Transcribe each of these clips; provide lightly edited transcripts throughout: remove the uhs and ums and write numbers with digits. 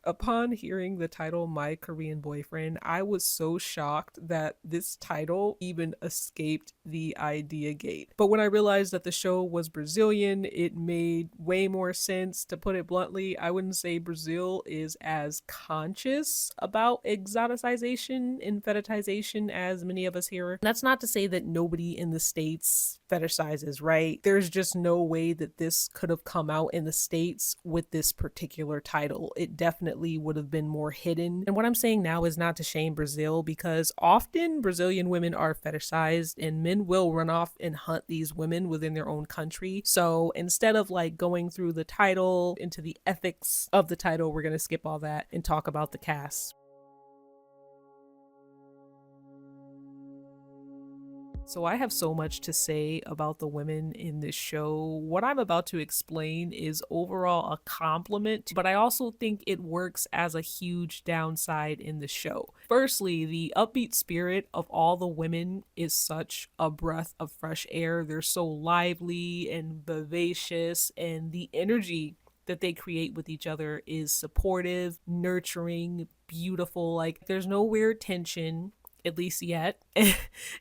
Upon hearing the title My Korean Boyfriend, I was so shocked that this title even escaped the idea gate. But when I realized that the show was Brazilian, it made way more sense. To put it bluntly, I wouldn't say Brazil is as conscious about exoticization and fetishization as many of us here. That's not to say that nobody in the States fetishizes, right? There's just no way that this could have come out in the States with this particular title. It definitely would have been more hidden. And what I'm saying now is not to shame Brazil, because often Brazilian women are fetishized and men will run off and hunt these women within their own country. So instead of like going through the title into the ethics of the title, we're going to skip all that and talk about the cast. So I have so much to say about the women in this show. What I'm about to explain is overall a compliment, but I also think it works as a huge downside in the show. Firstly, the upbeat spirit of all the women is such a breath of fresh air. They're so lively and vivacious, and the energy that they create with each other is supportive, nurturing, beautiful. Like, there's no weird tension, at least yet.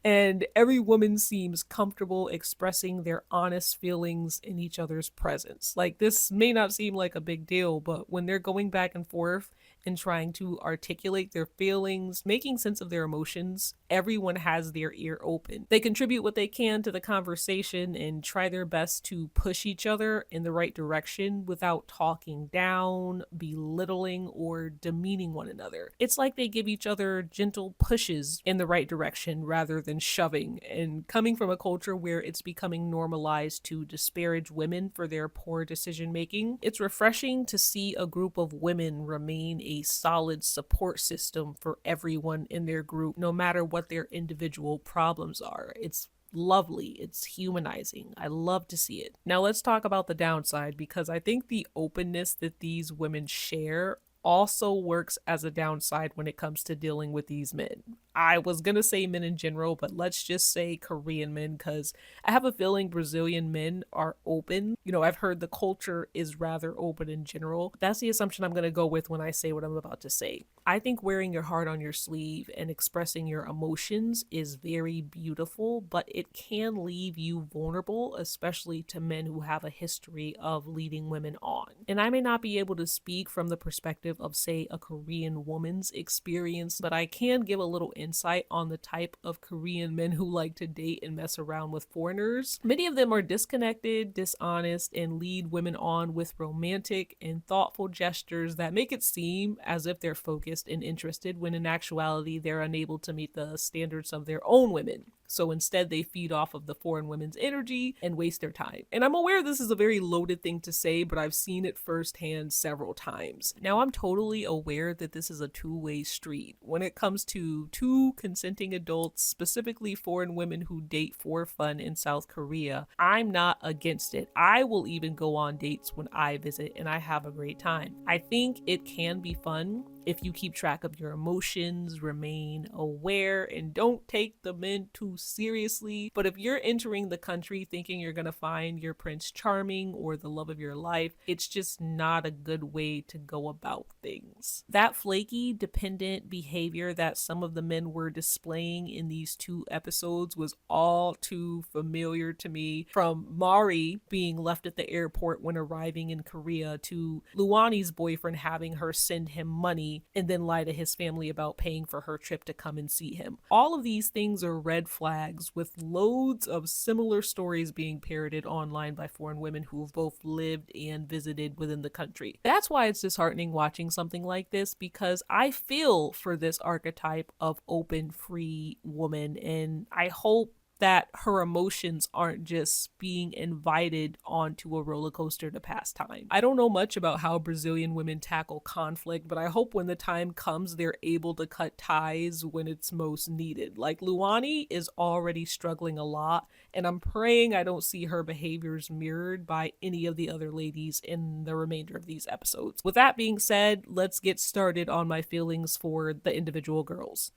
And every woman seems comfortable expressing their honest feelings in each other's presence. Like, this may not seem like a big deal, but when they're going back and forth and trying to articulate their feelings, making sense of their emotions, everyone has their ear open. They contribute what they can to the conversation and try their best to push each other in the right direction without talking down, belittling, or demeaning one another. It's like they give each other gentle pushes in the right direction rather than shoving. And coming from a culture where it's becoming normalized to disparage women for their poor decision making, it's refreshing to see a group of women remain a solid support system for everyone in their group, no matter what their individual problems are. It's lovely. It's humanizing. I love to see it. Now let's talk about the downside, because I think the openness that these women share also works as a downside when it comes to dealing with these men. I was gonna say men in general, but let's just say Korean men, because I have a feeling Brazilian men are open. You know, I've heard the culture is rather open in general. That's the assumption I'm gonna go with when I say what I'm about to say. I think wearing your heart on your sleeve and expressing your emotions is very beautiful, but it can leave you vulnerable, especially to men who have a history of leading women on. And I may not be able to speak from the perspective of, say, a Korean woman's experience, but I can give a little insight on the type of Korean men who like to date and mess around with foreigners. Many of them are disconnected, dishonest, and lead women on with romantic and thoughtful gestures that make it seem as if they're focused and interested, when in actuality they're unable to meet the standards of their own women. So instead, they feed off of the foreign women's energy and waste their time. And I'm aware this is a very loaded thing to say, but I've seen it firsthand several times. Now, I'm totally aware that this is a two-way street. When it comes to two consenting adults, specifically foreign women who date for fun in South Korea, I'm not against it. I will even go on dates when I visit, and I have a great time. I think it can be fun if you keep track of your emotions, remain aware, and don't take the men too seriously. But if you're entering the country thinking you're gonna find your Prince Charming or the love of your life, it's just not a good way to go about things. That flaky, dependent behavior that some of the men were displaying in these two episodes was all too familiar to me. From Mari being left at the airport when arriving in Korea, to Luani's boyfriend having her send him money and then lie to his family about paying for her trip to come and see him. All of these things are red flags, with loads of similar stories being parroted online by foreign women who've both lived and visited within the country. That's why it's disheartening watching something like this, because I feel for this archetype of open, free woman, and I hope that her emotions aren't just being invited onto a roller coaster to pass time. I don't know much about how Brazilian women tackle conflict, but I hope when the time comes they're able to cut ties when it's most needed. Like, Luani is already struggling a lot, and I'm praying I don't see her behaviors mirrored by any of the other ladies in the remainder of these episodes. With that being said, let's get started on my feelings for the individual girls.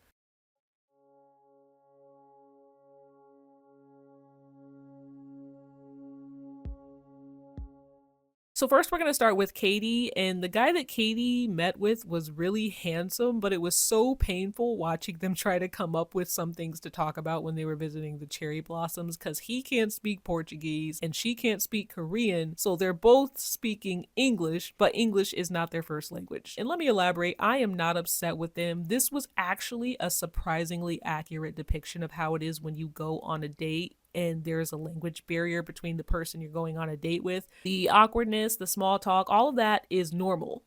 So first we're going to start with Katie, and the guy that Katie met with was really handsome, but it was so painful watching them try to come up with some things to talk about when they were visiting the cherry blossoms, because he can't speak Portuguese and she can't speak Korean, so they're both speaking English, but English is not their first language. And let me elaborate, I am not upset with them. This was actually a surprisingly accurate depiction of how it is when you go on a date and there's a language barrier between the person you're going on a date with. The awkwardness, the small talk, all of that is normal.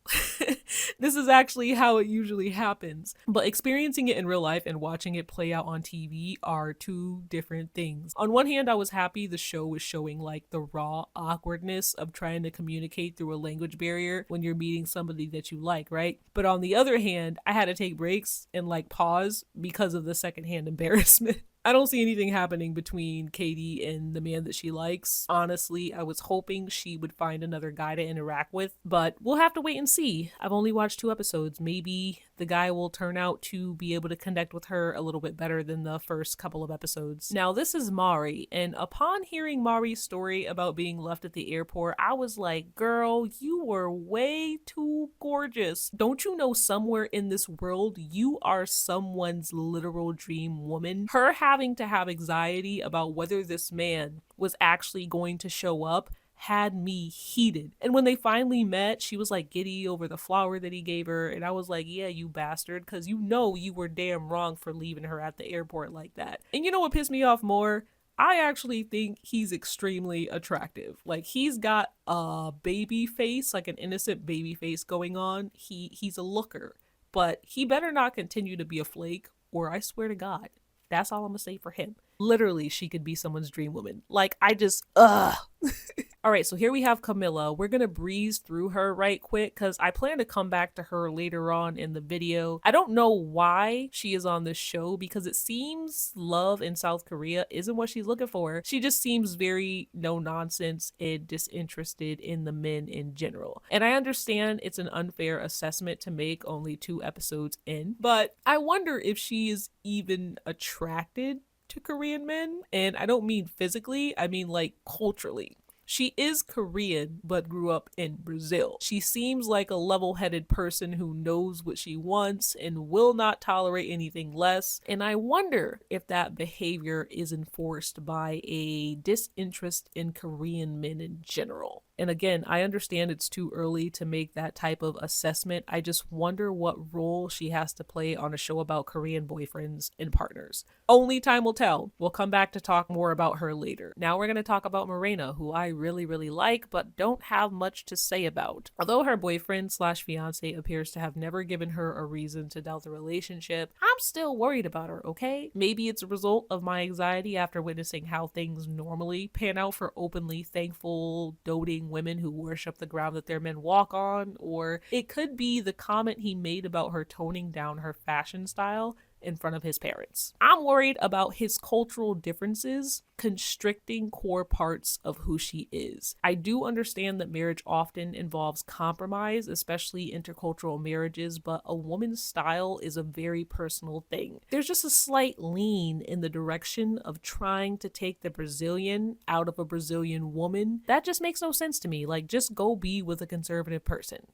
This is actually how it usually happens. But experiencing it in real life and watching it play out on TV are two different things. On one hand, I was happy the show was showing like the raw awkwardness of trying to communicate through a language barrier when you're meeting somebody that you like, right? But on the other hand, I had to take breaks and like pause because of the secondhand embarrassment. I don't see anything happening between Katie and the man that she likes. Honestly, I was hoping she would find another guy to interact with, but we'll have to wait and see. I've only watched 2 episodes. Maybe the guy will turn out to be able to connect with her a little bit better than the first couple of episodes. Now, this is Mari, and upon hearing Mari's story about being left at the airport, I was like, girl, you were way too gorgeous. Don't you know somewhere in this world you are someone's literal dream woman? Her having to have anxiety about whether this man was actually going to show up had me heated. And when they finally met, she was like giddy over the flower that he gave her, and I was like, yeah, you bastard, because you know you were damn wrong for leaving her at the airport like that. And you know what pissed me off more? I actually think he's extremely attractive. Like, he's got a baby face, like an innocent baby face going on. He's a looker, but he better not continue to be a flake, or I swear to God, that's all I'm gonna say for him. Literally, she could be someone's dream woman. Like, I just, ugh. All right, so here we have Camilla. We're gonna breeze through her right quick because I plan to come back to her later on in the video. I don't know why she is on this show because it seems love in South Korea isn't what she's looking for. She just seems very no nonsense and disinterested in the men in general. And I understand it's an unfair assessment to make only 2 episodes in, but I wonder if she is even attracted to Korean men. And I don't mean physically, I mean like culturally. She is Korean, but grew up in Brazil. She seems like a level-headed person who knows what she wants and will not tolerate anything less. And I wonder if that behavior is enforced by a disinterest in Korean men in general. And again, I understand it's too early to make that type of assessment. I just wonder what role she has to play on a show about Korean boyfriends and partners. Only time will tell. We'll come back to talk more about her later. Now we're going to talk about Morena, who I really like, but don't have much to say about. Although her boyfriend slash fiance appears to have never given her a reason to doubt the relationship, I'm still worried about her, okay? Maybe it's a result of my anxiety after witnessing how things normally pan out for openly thankful, doting women who worship the ground that their men walk on, or it could be the comment he made about her toning down her fashion style in front of his parents. I'm worried about his cultural differences constricting core parts of who she is. I do understand that marriage often involves compromise, especially intercultural marriages, but a woman's style is a very personal thing. There's just a slight lean in the direction of trying to take the Brazilian out of a Brazilian woman. That just makes no sense to me. Like, just go be with a conservative person.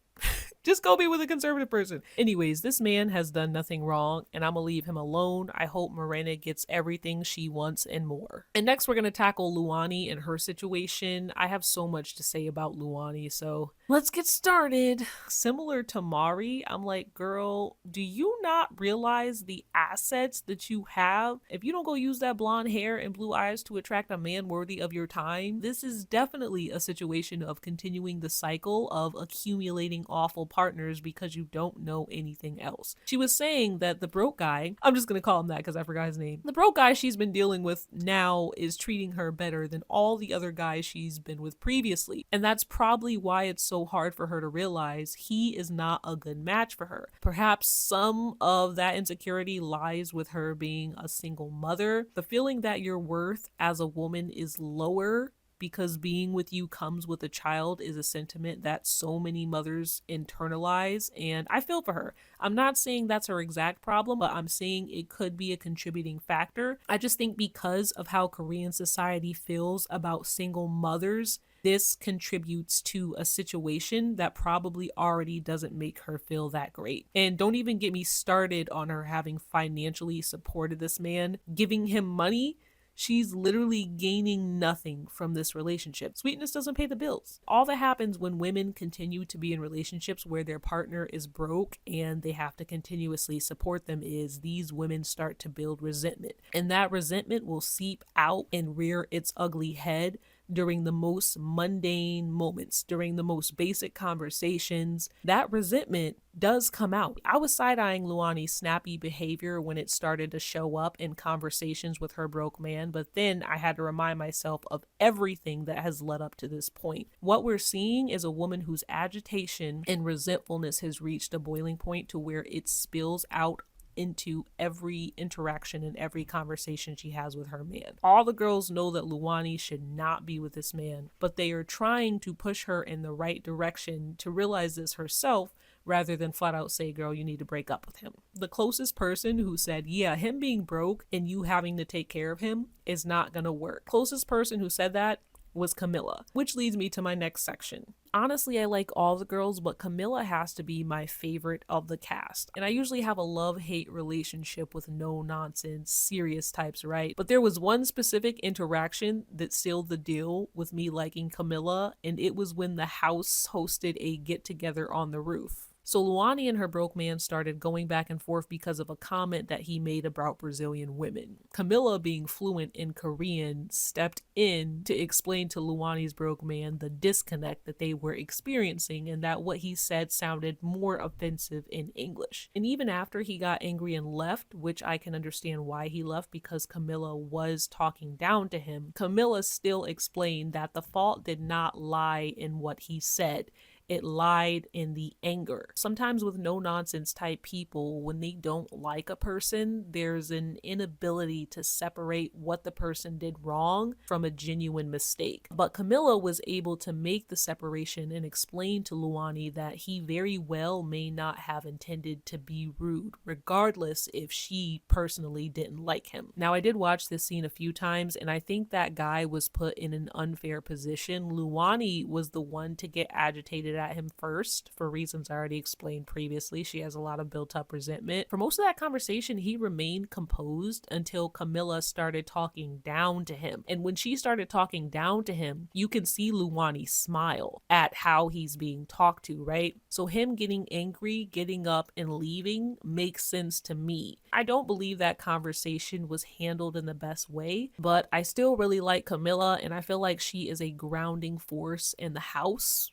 Just go be with a conservative person. Anyways, this man has done nothing wrong, and I'm gonna leave him alone. I hope Morena gets everything she wants and more. And next, we're gonna tackle Luani and her situation. I have so much to say about Luani, so let's get started. Similar to Mari, I'm like, girl, do you not realize the assets that you have? If you don't go use that blonde hair and blue eyes to attract a man worthy of your time, this is definitely a situation of continuing the cycle of accumulating awful partners because you don't know anything else. She was saying that the broke guy, I'm just gonna call him that because I forgot his name, the broke guy she's been dealing with now is treating her better than all the other guys she's been with previously. And that's probably why it's so hard for her to realize he is not a good match for her. Perhaps some of that insecurity lies with her being a single mother. The feeling that your worth as a woman is lower because being with you comes with a child is a sentiment that so many mothers internalize, and I feel for her. I'm not saying that's her exact problem, but I'm saying it could be a contributing factor. I just think because of how Korean society feels about single mothers, this contributes to a situation that probably already doesn't make her feel that great. And don't even get me started on her having financially supported this man, giving him money. She's literally gaining nothing from this relationship. Sweetness doesn't pay the bills. All that happens when women continue to be in relationships where their partner is broke and they have to continuously support them is these women start to build resentment. And that resentment will seep out and rear its ugly head during the most mundane moments, during the most basic conversations. That resentment does come out. I was side-eyeing Luani's snappy behavior when it started to show up in conversations with her broke man, but then I had to remind myself of everything that has led up to this point. What we're seeing is a woman whose agitation and resentfulness has reached a boiling point to where it spills out into every interaction and every conversation she has with her man. All the girls know that Luani should not be with this man, but they are trying to push her in the right direction to realize this herself rather than flat out say, girl, you need to break up with him. The closest person who said, yeah, him being broke and you having to take care of him is not gonna work. Closest person who said that was Camilla, which leads me to my next section. Honestly, I like all the girls, but Camilla has to be my favorite of the cast. And I usually have a love-hate relationship with no-nonsense, serious types, right? But there was one specific interaction that sealed the deal with me liking Camilla, and it was when the house hosted a get-together on the roof. So Luani and her broke man started going back and forth because of a comment that he made about Brazilian women. Camilla, being fluent in Korean, stepped in to explain to Luani's broke man the disconnect that they were experiencing and that what he said sounded more offensive in English. And even after he got angry and left, which I can understand why he left because Camilla was talking down to him, Camilla still explained that the fault did not lie in what he said. It lied in the anger. Sometimes with no-nonsense type people, when they don't like a person, there's an inability to separate what the person did wrong from a genuine mistake. But Camilla was able to make the separation and explain to Luani that he very well may not have intended to be rude, regardless if she personally didn't like him. Now, I did watch this scene a few times, and I think that guy was put in an unfair position. Luani was the one to get agitated at him first for reasons I already explained previously. She has a lot of built up resentment. For most of that conversation, he remained composed until Camilla started talking down to him. And when she started talking down to him, you can see Luani smile at how he's being talked to, right? So him getting angry, getting up and leaving makes sense to me. I don't believe that conversation was handled in the best way, but I still really like Camilla and I feel like she is a grounding force in the house.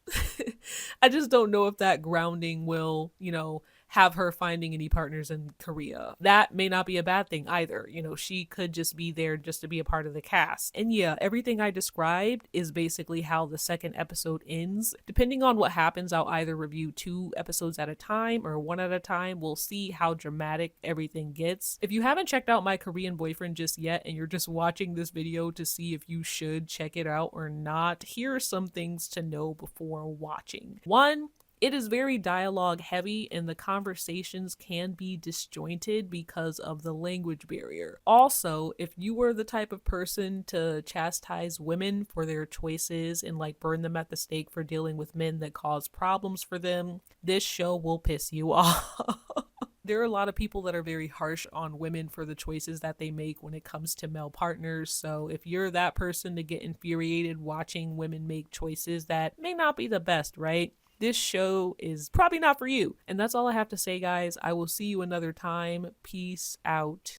I just don't know if that grounding will, have her finding any partners in Korea. That may not be a bad thing either. She could just be there just to be a part of the cast. And yeah, everything I described is basically how the second episode ends. Depending on what happens, I'll either review 2 episodes at a time or 1 at a time. We'll see how dramatic everything gets. If you haven't checked out My Korean Boyfriend just yet and you're just watching this video to see if you should check it out or not, here are some things to know before watching. 1, it is very dialogue heavy and the conversations can be disjointed because of the language barrier. Also, if you were the type of person to chastise women for their choices and burn them at the stake for dealing with men that cause problems for them, this show will piss you off. There are a lot of people that are very harsh on women for the choices that they make when it comes to male partners. So if you're that person to get infuriated watching women make choices that may not be the best, right? This show is probably not for you. And that's all I have to say, guys. I will see you another time. Peace out.